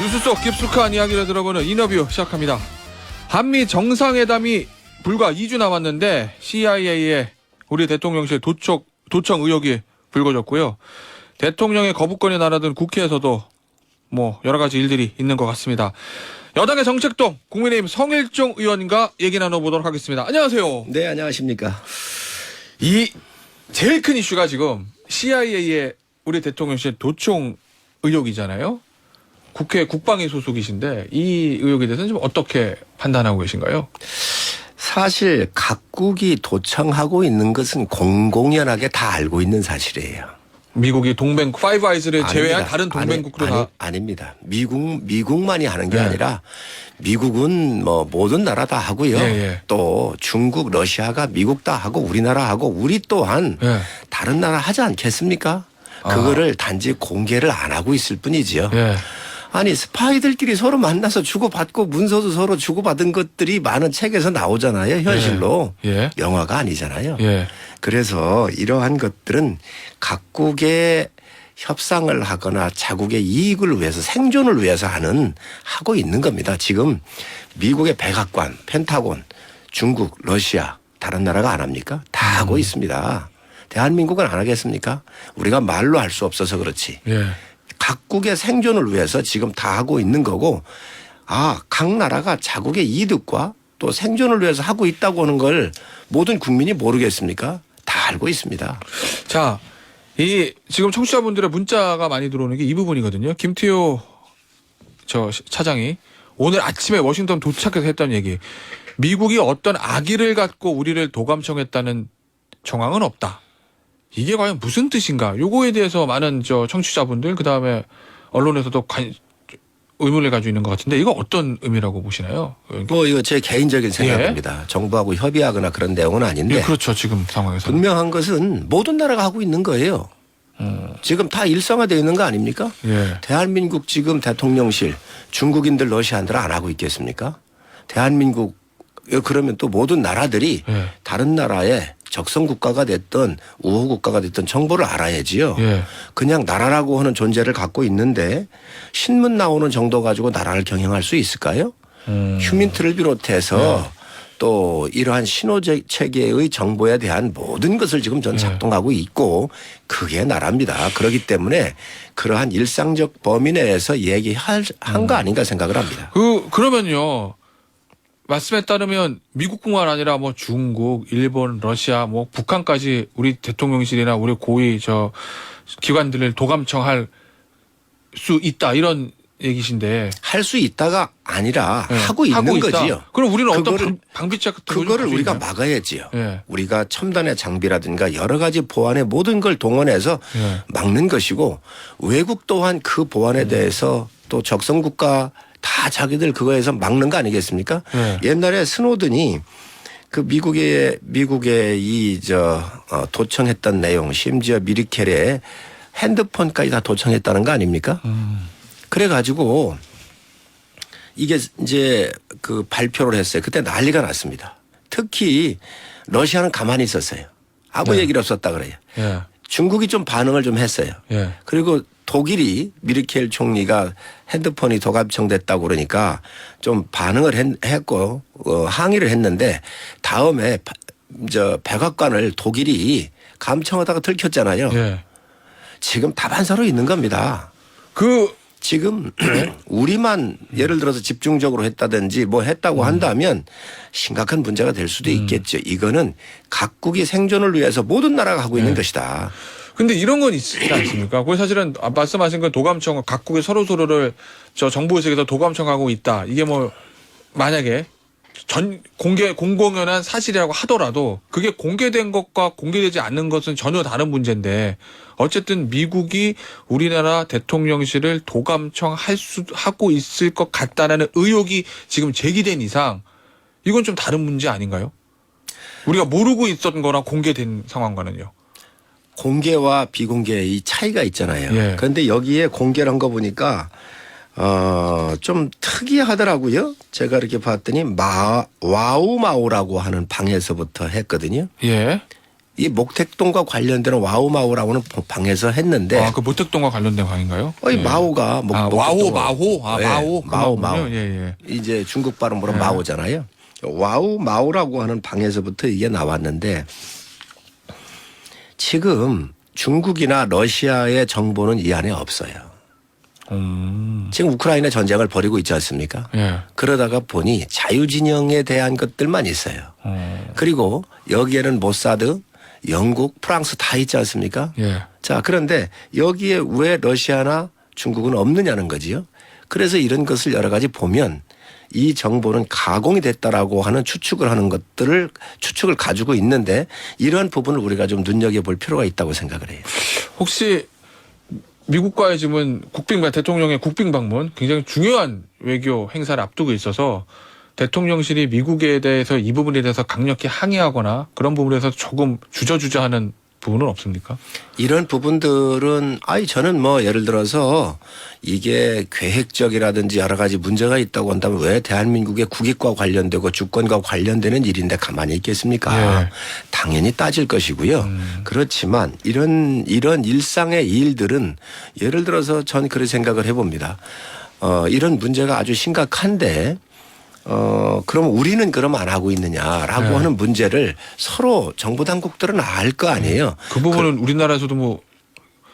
뉴스 속 깊숙한 이야기를 들어보는 인터뷰 시작합니다. 한미 정상회담이 불과 2주 남았는데 CIA의 우리 대통령실 도청 의혹이 불거졌고요. 대통령의 거부권이 날아든 국회에서도 여러 가지 일들이 있는 것 같습니다. 여당의 정책동 국민의힘 성일종 의원과 얘기 나눠보도록 하겠습니다. 안녕하세요. 네, 안녕하십니까. 이 제일 큰 이슈가 지금 CIA의 우리 대통령실 도청 의혹이잖아요. 국회 국방위 소속이신데 이 의혹에 대해서는 좀 어떻게 판단하고 계신가요? 사실 각국이 도청하고 있는 것은 공공연하게 다 알고 있는 사실이에요. 미국이 동맹 파이브 아이즈를 제외한 다른 동맹국도 다 아닙니다. 미국만이 하는 게 아니라 미국은 모든 나라 다 하고요. 또 중국, 러시아가 미국 다 하고 우리나라 하고 우리 또한 다른 나라 하지 않겠습니까? 그거를 단지 공개를 안 하고 있을 뿐이지요. 아니 스파이들끼리 서로 만나서 주고받고 문서도 서로 주고받은 것들이 많은 책에서 나오잖아요. 현실로. 영화가 아니잖아요. 그래서 이러한 것들은 각국의 협상을 하거나 자국의 이익을 위해서 생존을 위해서 하고 있는 겁니다. 지금 미국의 백악관, 펜타곤, 중국, 러시아 다른 나라가 안 합니까? 다 하고 있습니다. 대한민국은 안 하겠습니까? 우리가 말로 할 수 없어서 그렇지. 각국의 생존을 위해서 지금 다 하고 있는 거고 각 나라가 자국의 이득과 또 생존을 위해서 하고 있다고 하는 걸 모든 국민이 모르겠습니까? 다 알고 있습니다. 자, 지금 청취자분들의 문자가 많이 들어오는 게 이 부분이거든요. 김태효 차장이 오늘 아침에 워싱턴 도착해서 했던 얘기. 미국이 어떤 악의를 갖고 우리를 도감청했다는 정황은 없다. 이게 과연 무슨 뜻인가? 요거에 대해서 많은 청취자분들 그다음에 언론에서도 의문을 가지고 있는 것 같은데 이거 어떤 의미라고 보시나요? 이거 제 개인적인 생각입니다. 정부하고 협의하거나 그런 내용은 아닌데. 그렇죠. 지금 상황에서. 분명한 것은 모든 나라가 하고 있는 거예요. 지금 다 일상화되어 있는 거 아닙니까? 대한민국 지금 대통령실 중국인들 러시아인들 안 하고 있겠습니까? 대한민국 그러면 또 모든 나라들이 다른 나라에 적성 국가가 됐든 우호 국가가 됐든 정보를 알아야지요. 그냥 나라라고 하는 존재를 갖고 있는데 신문 나오는 정도 가지고 나라를 경영할 수 있을까요? 휴민트를 비롯해서 또 이러한 신호 체계의 정보에 대한 모든 것을 지금 전 작동하고 있고 그게 나라입니다. 그렇기 때문에 그러한 일상적 범위 내에서 얘기한 거 아닌가 생각을 합니다. 그러면요. 말씀에 따르면 미국뿐만 아니라 중국, 일본, 러시아, 북한까지 우리 대통령실이나 우리 고위 기관들을 도감청할 수 있다 이런 얘기신데 할 수 있다가 아니라 하고 있는 거지요. 그럼 우리는 어떤 방비책 같은 그거를 우리가 막아야지요. 우리가 첨단의 장비라든가 여러 가지 보안의 모든 걸 동원해서 막는 것이고 외국 또한 그 보안에 대해서 또 적성 국가 다 자기들 그거에서 막는 거 아니겠습니까? 옛날에 스노든이 그 미국의 도청했던 내용 심지어 미리켈의 핸드폰까지 다 도청했다는 거 아닙니까? 그래가지고 이게 이제 그 발표를 했어요. 그때 난리가 났습니다. 특히 러시아는 가만히 있었어요. 아무 얘기를 없었다 그래요. 중국이 좀 반응을 좀 했어요. 그리고 독일이 미르켈 총리가 핸드폰이 도감청됐다고 그러니까 좀 반응을 했고 항의를 했는데 다음에 백악관을 독일이 감청하다가 들켰잖아요. 지금 다반사로 있는 겁니다. 지금 우리만 예를 들어서 집중적으로 했다든지 했다고 한다면 심각한 문제가 될 수도 있겠죠. 이거는 각국이 생존을 위해서 모든 나라가 하고 있는 것이다. 근데 이런 건 있지 않습니까? 그게 사실은 말씀하신 건 도감청 각국이 서로를 정보의식에서 도감청하고 있다. 이게 만약에 공공연한 사실이라고 하더라도 그게 공개된 것과 공개되지 않는 것은 전혀 다른 문제인데 어쨌든 미국이 우리나라 대통령실을 도감청하고 있을 것 같다라는 의혹이 지금 제기된 이상 이건 좀 다른 문제 아닌가요? 우리가 모르고 있었던 거랑 공개된 상황과는요. 공개와 비공개의 이 차이가 있잖아요. 그런데 여기에 공개를 한 거 보니까 좀 특이하더라고요. 제가 이렇게 봤더니 와우마우라고 하는 방에서부터 했거든요. 이 목택동과 관련되는 와우마우라고는 방에서 했는데. 그 목택동과 관련된 방인가요? 마오가 마호. 마오. 예. 이제 중국 발음으로 마오잖아요. 와우마우라고 하는 방에서부터 이게 나왔는데 지금 중국이나 러시아의 정보는 이 안에 없어요. 지금 우크라이나 전쟁을 벌이고 있지 않습니까? 예. 그러다가 보니 자유진영에 대한 것들만 있어요. 그리고 여기에는 모사드, 영국, 프랑스 다 있지 않습니까? 예. 자, 그런데 여기에 왜 러시아나 중국은 없느냐는 거지요. 그래서 이런 것을 여러 가지 보면 이 정보는 가공이 됐다라고 하는 추측을 하는 것들을 추측을 가지고 있는데 이런 부분을 우리가 좀 눈여겨볼 필요가 있다고 생각을 해요. 혹시 미국과의 지금은 대통령의 국빈 방문 굉장히 중요한 외교 행사를 앞두고 있어서 대통령실이 미국에 대해서 이 부분에 대해서 강력히 항의하거나 그런 부분에서 조금 주저주저하는 부분은 없습니까? 이런 부분들은 저는 뭐 예를 들어서 이게 계획적이라든지 여러 가지 문제가 있다고 한다면 왜 대한민국의 국익과 관련되고 주권과 관련되는 일인데 가만히 있겠습니까? 예. 당연히 따질 것이고요. 그렇지만 이런 일상의 일들은 예를 들어서 전 그런 생각을 해봅니다. 이런 문제가 아주 심각한데 그럼 우리는 그럼 안 하고 있느냐라고 하는 문제를 서로 정부 당국들은 알 거 아니에요. 그 부분은 우리나라에서도 뭐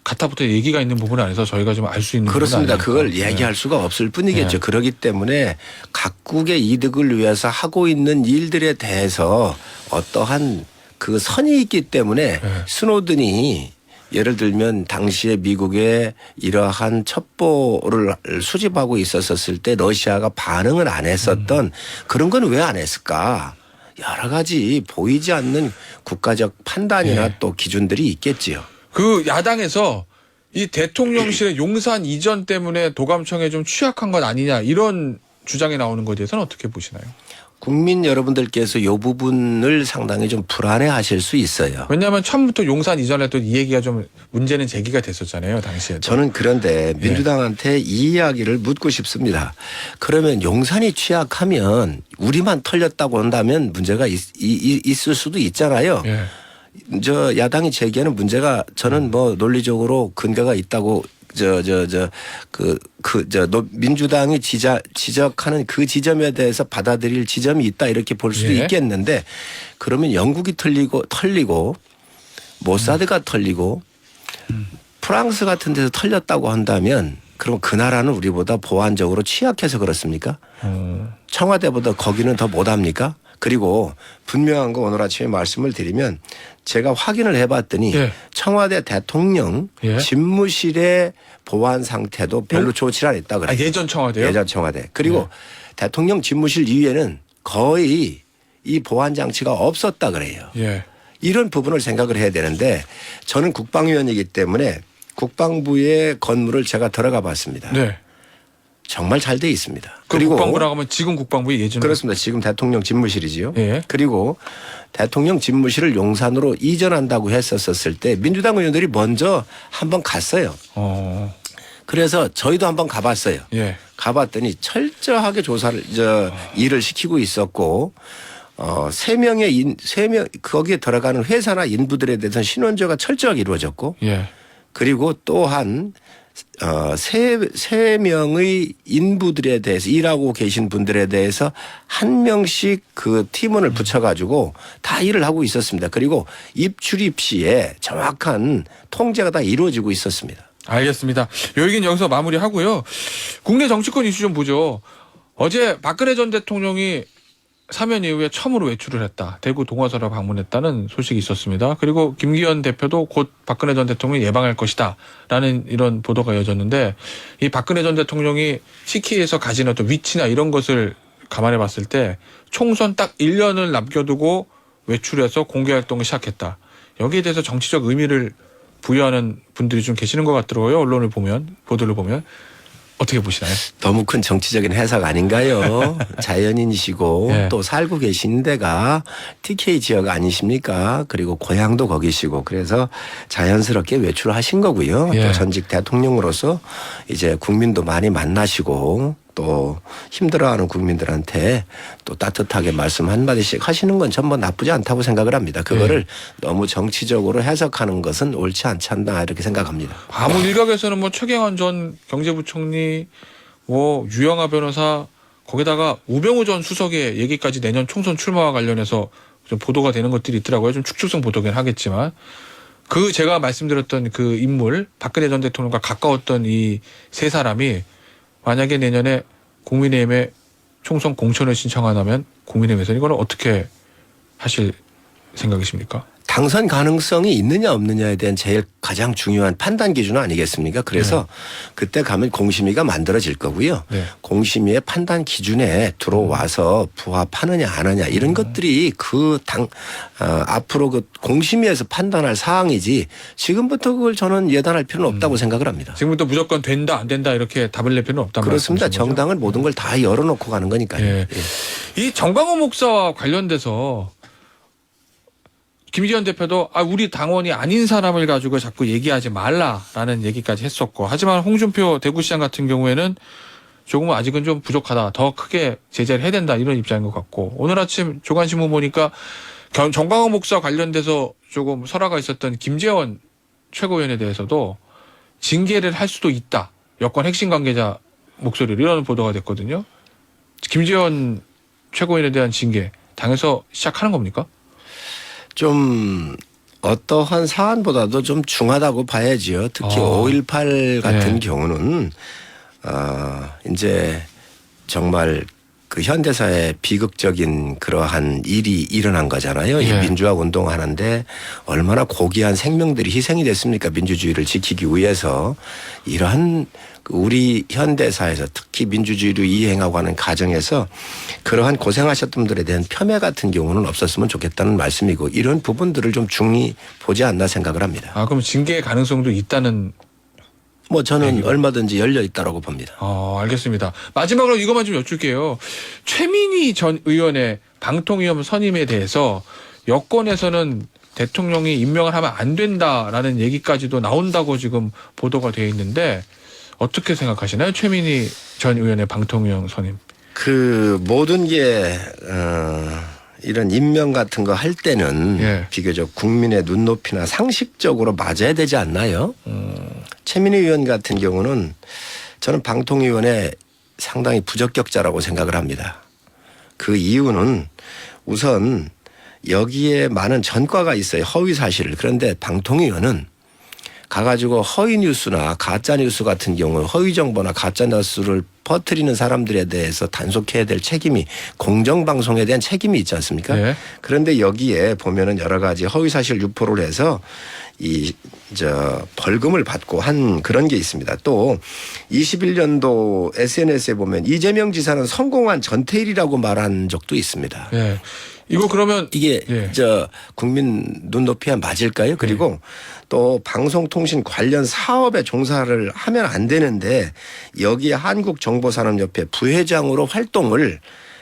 가타부터 얘기가 있는 부분 안에서 저희가 좀 알 수 있는 그렇습니다. 부분은 그걸 얘기할 수가 없을 뿐이겠죠. 그렇기 때문에 각국의 이득을 위해서 하고 있는 일들에 대해서 어떠한 그 선이 있기 때문에 스노든이 예를 들면 당시에 미국의 이러한 첩보를 수집하고 있었을 때 러시아가 반응을 안 했었던 그런 건 왜 안 했을까? 여러 가지 보이지 않는 국가적 판단이나 또 기준들이 있겠지요. 그 야당에서 이 대통령실의 용산 이전 때문에 도감청에 좀 취약한 것 아니냐 이런 주장이 나오는 것에 대해서는 어떻게 보시나요? 국민 여러분들께서 이 부분을 상당히 좀 불안해하실 수 있어요. 왜냐하면 처음부터 용산 이전에도 이 얘기가 좀 문제는 제기가 됐었잖아요, 당시에. 저는 그런데 민주당한테 이 이야기를 묻고 싶습니다. 그러면 용산이 취약하면 우리만 털렸다고 한다면 문제가 있을 수도 있잖아요. 예. 저 야당이 제기하는 문제가 저는 뭐 논리적으로 근거가 있다고 민주당이 지적하는 그 지점에 대해서 받아들일 지점이 있다 이렇게 볼 수도 있겠는데 그러면 영국이 털리고 모사드가 털리고 프랑스 같은 데서 털렸다고 한다면 그럼 그 나라는 우리보다 보안적으로 취약해서 그렇습니까? 청와대보다 거기는 더 못합니까? 그리고 분명한 거 오늘 아침에 말씀을 드리면 제가 확인을 해봤더니 청와대 대통령 집무실의 보안 상태도 별로 좋지 않았다 그래요. 예전 청와대요? 예전 청와대. 그리고 대통령 집무실 이외에는 거의 이 보안 장치가 없었다 그래요. 이런 부분을 생각을 해야 되는데 저는 국방위원이기 때문에 국방부의 건물을 제가 들어가 봤습니다. 정말 잘 돼 있습니다. 그리고 국방부라고 하면 지금 국방부의 예전 그렇습니다. 지금 대통령 집무실이지요. 그리고 대통령 집무실을 용산으로 이전한다고 했었을 때 민주당 의원들이 먼저 한번 갔어요. 그래서 저희도 한번 가봤어요. 가봤더니 철저하게 일을 시키고 있었고 3명 거기에 들어가는 회사나 인부들에 대해서는 신원조가 철저하게 이루어졌고 그리고 또한 세 명의 인부들에 대해서 일하고 계신 분들에 대해서 한 명씩 그 팀원을 붙여가지고 다 일을 하고 있었습니다. 그리고 입출입 시에 정확한 통제가 다 이루어지고 있었습니다. 알겠습니다. 요 얘기는 여기서 마무리하고요. 국내 정치권 이슈 좀 보죠. 어제 박근혜 전 대통령이 사면 이후에 처음으로 외출을 했다. 대구 동화사를 방문했다는 소식이 있었습니다. 그리고 김기현 대표도 곧 박근혜 전 대통령이 예방할 것이다. 라는 이런 보도가 이어졌는데 이 박근혜 전 대통령이 CK에서 가진 어떤 위치나 이런 것을 감안해 봤을 때 총선 딱 1년을 남겨두고 외출해서 공개활동을 시작했다. 여기에 대해서 정치적 의미를 부여하는 분들이 좀 계시는 것 같더라고요. 언론을 보면, 보도를 보면. 어떻게 보시나요? 너무 큰 정치적인 해석 아닌가요? 자연인이시고 또 살고 계신 데가 TK 지역 아니십니까? 그리고 고향도 거기시고 그래서 자연스럽게 외출하신 거고요. 또 전직 대통령으로서 이제 국민도 많이 만나시고 또 힘들어하는 국민들한테 또 따뜻하게 말씀 한마디씩 하시는 건 전 뭐 나쁘지 않다고 생각을 합니다. 그거를 너무 정치적으로 해석하는 것은 옳지 않지 않나 이렇게 생각합니다. 아무 일각에서는 뭐 최경환 전 경제부총리, 뭐 유영하 변호사, 거기다가 우병우 전 수석의 얘기까지 내년 총선 출마와 관련해서 좀 보도가 되는 것들이 있더라고요. 좀 축출성 보도긴 하겠지만 그 제가 말씀드렸던 그 인물 박근혜 전 대통령과 가까웠던 이 세 사람이 만약에 내년에 국민의힘에 총선 공천을 신청한다면 국민의힘에서는 이거는 어떻게 하실 생각이십니까? 당선 가능성이 있느냐 없느냐에 대한 제일 가장 중요한 판단 기준 아니겠습니까? 그래서 그때 가면 공심위가 만들어질 거고요. 네. 공심위의 판단 기준에 들어와서 부합하느냐 안 하느냐 이런 것들이 그 앞으로 그 공심위에서 판단할 사항이지 지금부터 그걸 저는 예단할 필요는 없다고 생각을 합니다. 지금부터 무조건 된다 안 된다 이렇게 답을 낼 필요는 없다. 그렇습니다. 정당은 모든 걸 다 열어놓고 가는 거니까요. 예. 이 정광훈 목사와 관련돼서 김기현 대표도 우리 당원이 아닌 사람을 가지고 자꾸 얘기하지 말라라는 얘기까지 했었고, 하지만 홍준표 대구시장 같은 경우에는 조금 아직은 좀 부족하다, 더 크게 제재를 해야 된다 이런 입장인 것 같고, 오늘 아침 조간신문 보니까 정광훈 목사 관련돼서 조금 설화가 있었던 김재원 최고위원에 대해서도 징계를 할 수도 있다, 여권 핵심 관계자 목소리로 이런 보도가 됐거든요. 김재원 최고위원에 대한 징계 당에서 시작하는 겁니까? 좀 어떠한 사안보다도 좀 중하다고 봐야지요. 특히 5.18 같은 경우는 이제 정말 그 현대사의 비극적인 그러한 일이 일어난 거잖아요. 이 민주화 운동하는데 얼마나 고귀한 생명들이 희생이 됐습니까? 민주주의를 지키기 위해서. 이러한 우리 현대사에서 특히 민주주의를 이행하고 하는 과정에서 그러한 고생하셨던 분들에 대한 폄훼 같은 경우는 없었으면 좋겠다는 말씀이고, 이런 부분들을 좀 중히 보지 않나 생각을 합니다. 그럼 징계의 가능성도 있다는? 뭐 저는 얼마든지 열려 있다라고 봅니다. 알겠습니다. 마지막으로 이것만 좀 여쭐게요. 최민희 전 의원의 방통위원 선임에 대해서 여권에서는 대통령이 임명을 하면 안 된다라는 얘기까지도 나온다고 지금 보도가 되어 있는데 어떻게 생각하시나요? 최민희 전 의원의 방통위원 선임. 그 모든 게 이런 임명 같은 거 할 때는 비교적 국민의 눈높이나 상식적으로 맞아야 되지 않나요? 최민희 의원 같은 경우는 저는 방통위원회 상당히 부적격자라고 생각을 합니다. 그 이유는 우선 여기에 많은 전과가 있어요. 허위 사실을. 그런데 방통위원은 가가지고 허위 뉴스나 가짜 뉴스 같은 경우, 허위 정보나 가짜 뉴스를 퍼뜨리는 사람들에 대해서 단속해야 될 책임이, 공정방송에 대한 책임이 있지 않습니까? 그런데 여기에 보면은 여러 가지 허위 사실 유포를 해서 벌금을 받고 한 그런 게 있습니다. 또 21년도 SNS에 보면 이재명 지사는 성공한 전태일이라고 말한 적도 있습니다. 이거 그러면 이게 국민 눈높이에 맞을까요? 그리고 또 방송통신 관련 사업에 종사를 하면 안 되는데 여기에 한국정보산업협회 부회장으로 활동을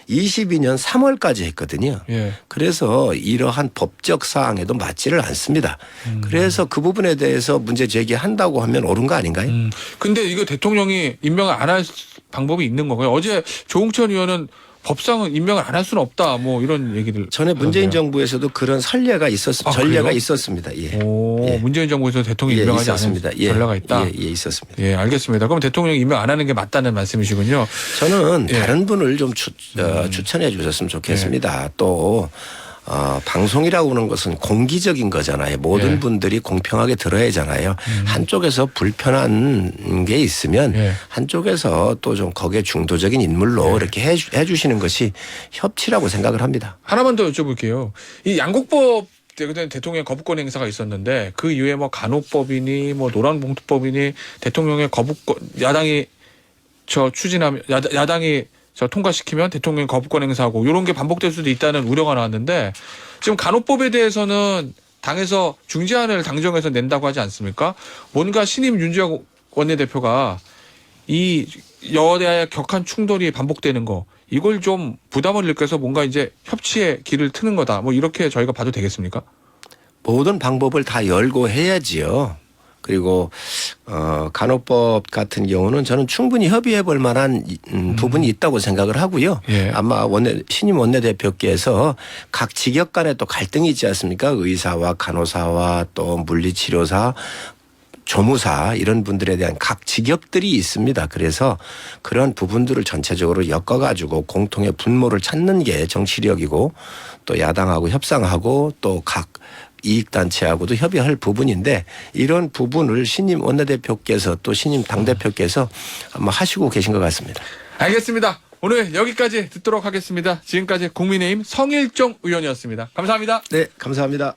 22년 3월까지 했거든요. 그래서 이러한 법적 사항에도 맞지를 않습니다. 그래서 그 부분에 대해서 문제 제기한다고 하면 옳은 거 아닌가요? 근데 이거 대통령이 임명을 안 할 방법이 있는 건가요? 어제 조홍천 의원은 법상은 임명을 안 할 수는 없다, 뭐 이런 얘기를. 전에 문재인 정부에서도 그런 전례가 있었습니다. 문재인 정부에서 대통령 임명하지 않은 전례가 있다. 있었습니다. 알겠습니다. 그럼 대통령 임명 안 하는 게 맞다는 말씀이시군요. 저는 다른 분을 좀 추천해 주셨으면 좋겠습니다. 또 방송이라고 하는 것은 공기적인 거잖아요. 모든 분들이 공평하게 들어야 하잖아요. 한쪽에서 불편한 게 있으면 한쪽에서 또 좀 거기에 중도적인 인물로 이렇게 해 주시는 것이 협치라고 생각을 합니다. 하나만 더 여쭤볼게요. 이 양곡법 대통령의 거부권 행사가 있었는데 그 이후에 뭐 간호법이니 뭐 노란봉투법이니 대통령의 거부권, 야당이 추진하면 야당이 통과시키면 대통령이 거부권 행사하고 이런 게 반복될 수도 있다는 우려가 나왔는데, 지금 간호법에 대해서는 당에서 중재안을 당정에서 낸다고 하지 않습니까? 뭔가 신임 윤주혁 원내대표가 이 여야의 격한 충돌이 반복되는 거, 이걸 좀 부담을 느껴서 뭔가 이제 협치의 길을 트는 거다, 뭐 이렇게 저희가 봐도 되겠습니까? 모든 방법을 다 열고 해야지요. 그리고 간호법 같은 경우는 저는 충분히 협의해 볼 만한 부분이 있다고 생각을 하고요. 예. 아마 신임 원내대표께서 각 직역 간에 또 갈등이 있지 않습니까? 의사와 간호사와 또 물리치료사 조무사 이런 분들에 대한 각 직역들이 있습니다. 그래서 그런 부분들을 전체적으로 엮어가지고 공통의 분모를 찾는 게 정치력이고 또 야당하고 협상하고 또 각 이익단체하고도 협의할 부분인데 이런 부분을 신임 원내대표께서 또 신임 당대표께서 아마 하시고 계신 것 같습니다. 알겠습니다. 오늘 여기까지 듣도록 하겠습니다. 지금까지 국민의힘 성일종 의원이었습니다. 감사합니다. 네, 감사합니다.